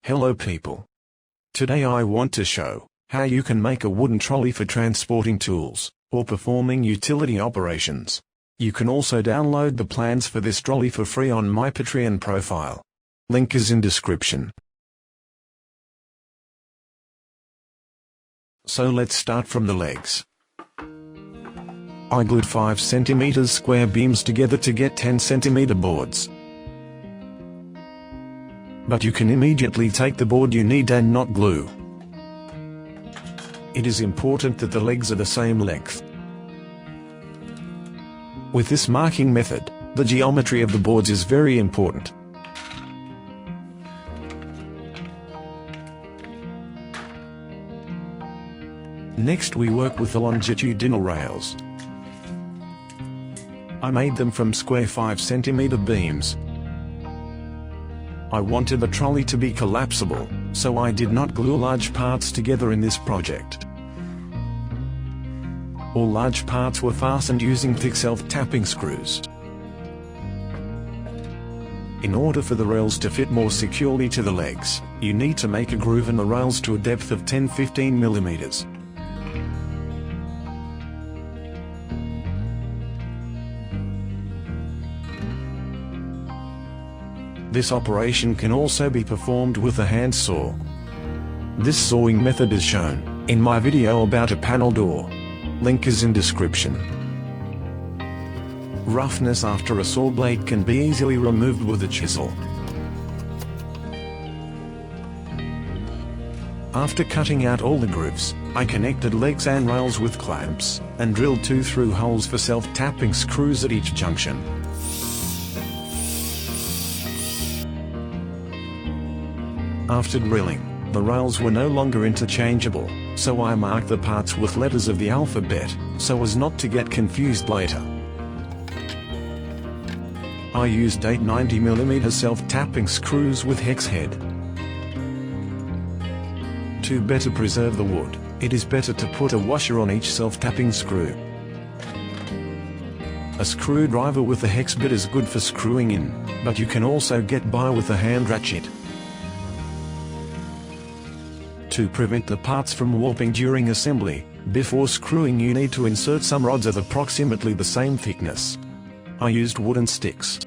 Hello people. Today I want to show how you can make a wooden trolley for transporting tools or performing utility operations. You can also download the plans for this trolley for free on my Patreon profile. Link is in description. So let's start from the legs. I glued 5 cm square beams together to get 10 cm boards. But you can immediately take the board you need and not glue. It is important that the legs are the same length. With this marking method, the geometry of the boards is very important. Next we work with the longitudinal rails. I made them from square 5 cm beams. I wanted the trolley to be collapsible, so I did not glue large parts together in this project. All large parts were fastened using thick self-tapping screws. In order for the rails to fit more securely to the legs, you need to make a groove in the rails to a depth of 10–15 millimeters. This operation can also be performed with a hand saw. This sawing method is shown in my video about a panel door. Link is in description. Roughness after a saw blade can be easily removed with a chisel. After cutting out all the grooves, I connected legs and rails with clamps, and drilled 2 through holes for self-tapping screws at each junction. After drilling, the rails were no longer interchangeable, so I marked the parts with letters of the alphabet, so as not to get confused later. I used 8 90mm self-tapping screws with hex head. To better preserve the wood, it is better to put a washer on each self-tapping screw. A screwdriver with a hex bit is good for screwing in, but you can also get by with a hand ratchet. To prevent the parts from warping during assembly, before screwing you need to insert some rods of approximately the same thickness. I used wooden sticks.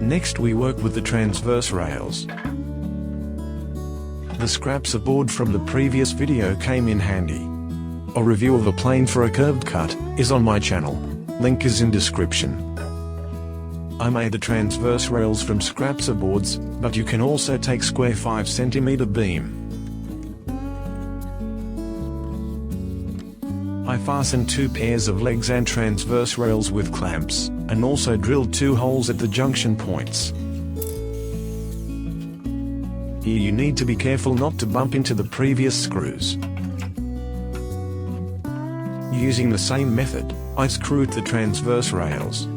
Next we work with the transverse rails. The scraps of board from the previous video came in handy. A review of a plane for a curved cut is on my channel. Link is in description. I made the transverse rails from scraps of boards, but you can also take square 5 cm beam. I fastened 2 pairs of legs and transverse rails with clamps, and also drilled 2 holes at the junction points. Here you need to be careful not to bump into the previous screws. Using the same method, I screwed the transverse rails.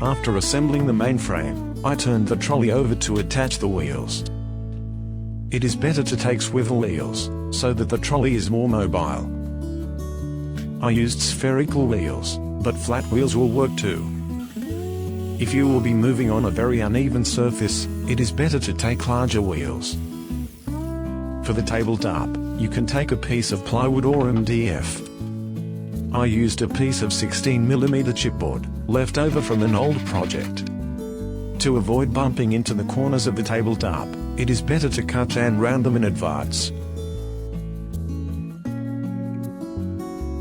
After assembling the main frame, I turned the trolley over to attach the wheels. It is better to take swivel wheels, so that the trolley is more mobile. I used spherical wheels, but flat wheels will work too. If you will be moving on a very uneven surface, it is better to take larger wheels. For the tabletop, you can take a piece of plywood or MDF. I used a piece of 16mm chipboard, left over from an old project. To avoid bumping into the corners of the tabletop, it is better to cut and round them in advance.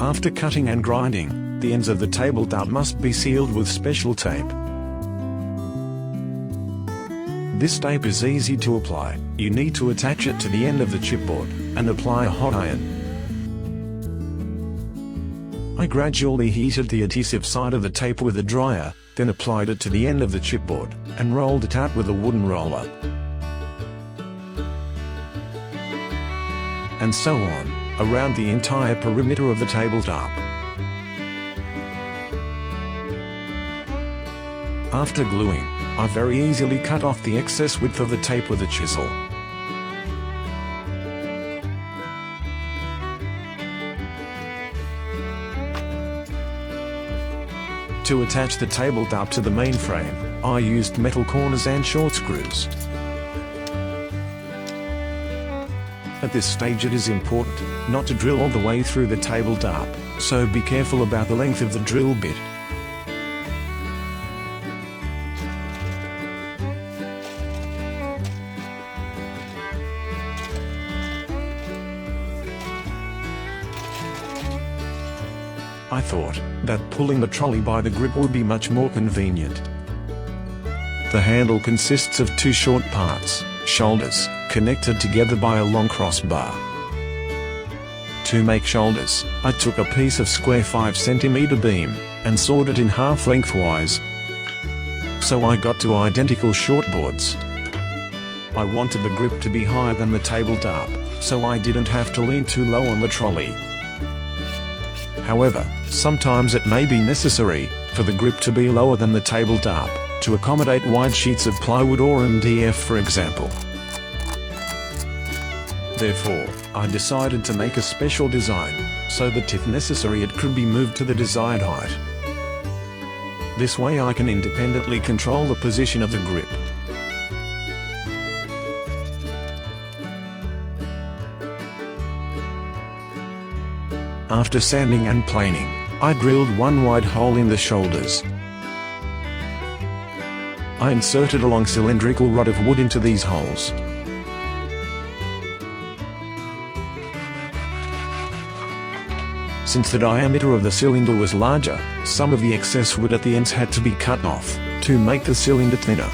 After cutting and grinding, the ends of the tabletop must be sealed with special tape. This tape is easy to apply. You need to attach it to the end of the chipboard, and apply a hot iron. I I gradually heated the adhesive side of the tape with a dryer, then applied it to the end of the chipboard, and rolled it out with a wooden roller. And so on, around the entire perimeter of the tabletop. After gluing, I very easily cut off the excess width of the tape with a chisel. To attach the tabletop to the mainframe, I used metal corners and short screws. At this stage it is important not to drill all the way through the tabletop, so be careful about the length of the drill bit. I thought that pulling the trolley by the grip would be much more convenient. The handle consists of two short parts, shoulders, connected together by a long crossbar. To make shoulders, I took a piece of square 5 cm beam, and sawed it in half lengthwise. So I got two identical shortboards. I wanted the grip to be higher than the tabletop, so I didn't have to lean too low on the trolley. However, sometimes it may be necessary for the grip to be lower than the tabletop, to accommodate wide sheets of plywood or MDF for example. Therefore, I decided to make a special design, so that if necessary it could be moved to the desired height. This way I can independently control the position of the grip. After sanding and planing, I drilled one wide hole in the shoulders. I inserted a long cylindrical rod of wood into these holes. Since the diameter of the cylinder was larger, some of the excess wood at the ends had to be cut off, to make the cylinder thinner.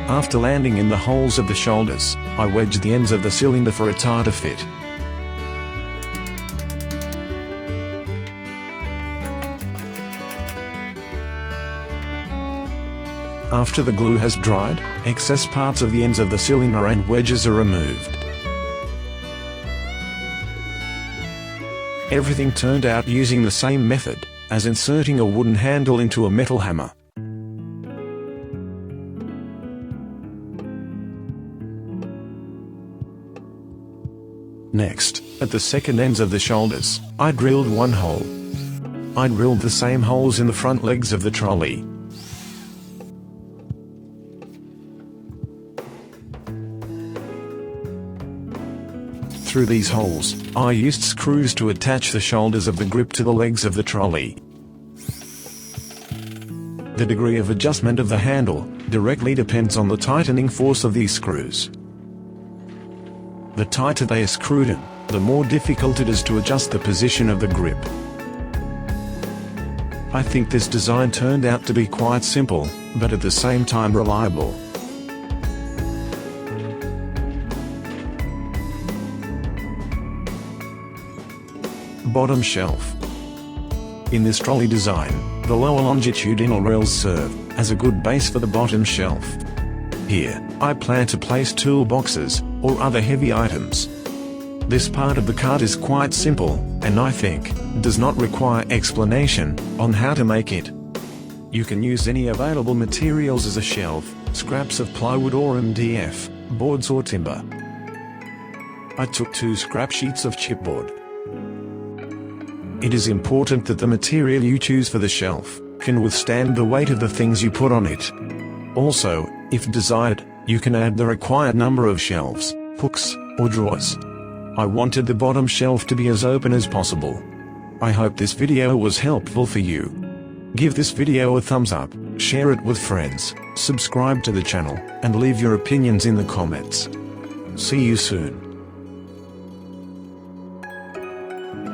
After landing in the holes of the shoulders, I wedged the ends of the cylinder for a tighter fit. After the glue has dried, excess parts of the ends of the cylinder and wedges are removed. Everything turned out using the same method, as inserting a wooden handle into a metal hammer. Next, at the second ends of the shoulders, I drilled one hole. I drilled the same holes in the front legs of the trolley. Through these holes, I used screws to attach the shoulders of the grip to the legs of the trolley. The degree of adjustment of the handle directly depends on the tightening force of these screws. The tighter they are screwed in, the more difficult it is to adjust the position of the grip. I think this design turned out to be quite simple, but at the same time reliable. Bottom shelf. In this trolley design, the lower longitudinal rails serve as a good base for the bottom shelf. Here, I plan to place toolboxes, or other heavy items. This part of the cart is quite simple, and I think, does not require explanation on how to make it. You can use any available materials as a shelf, scraps of plywood or MDF, boards or timber. I took 2 scrap sheets of chipboard. It is important that the material you choose for the shelf can withstand the weight of the things you put on it. Also, if desired, you can add the required number of shelves, hooks, or drawers. I wanted the bottom shelf to be as open as possible. I hope this video was helpful for you. Give this video a thumbs up, share it with friends, subscribe to the channel, and leave your opinions in the comments. See you soon.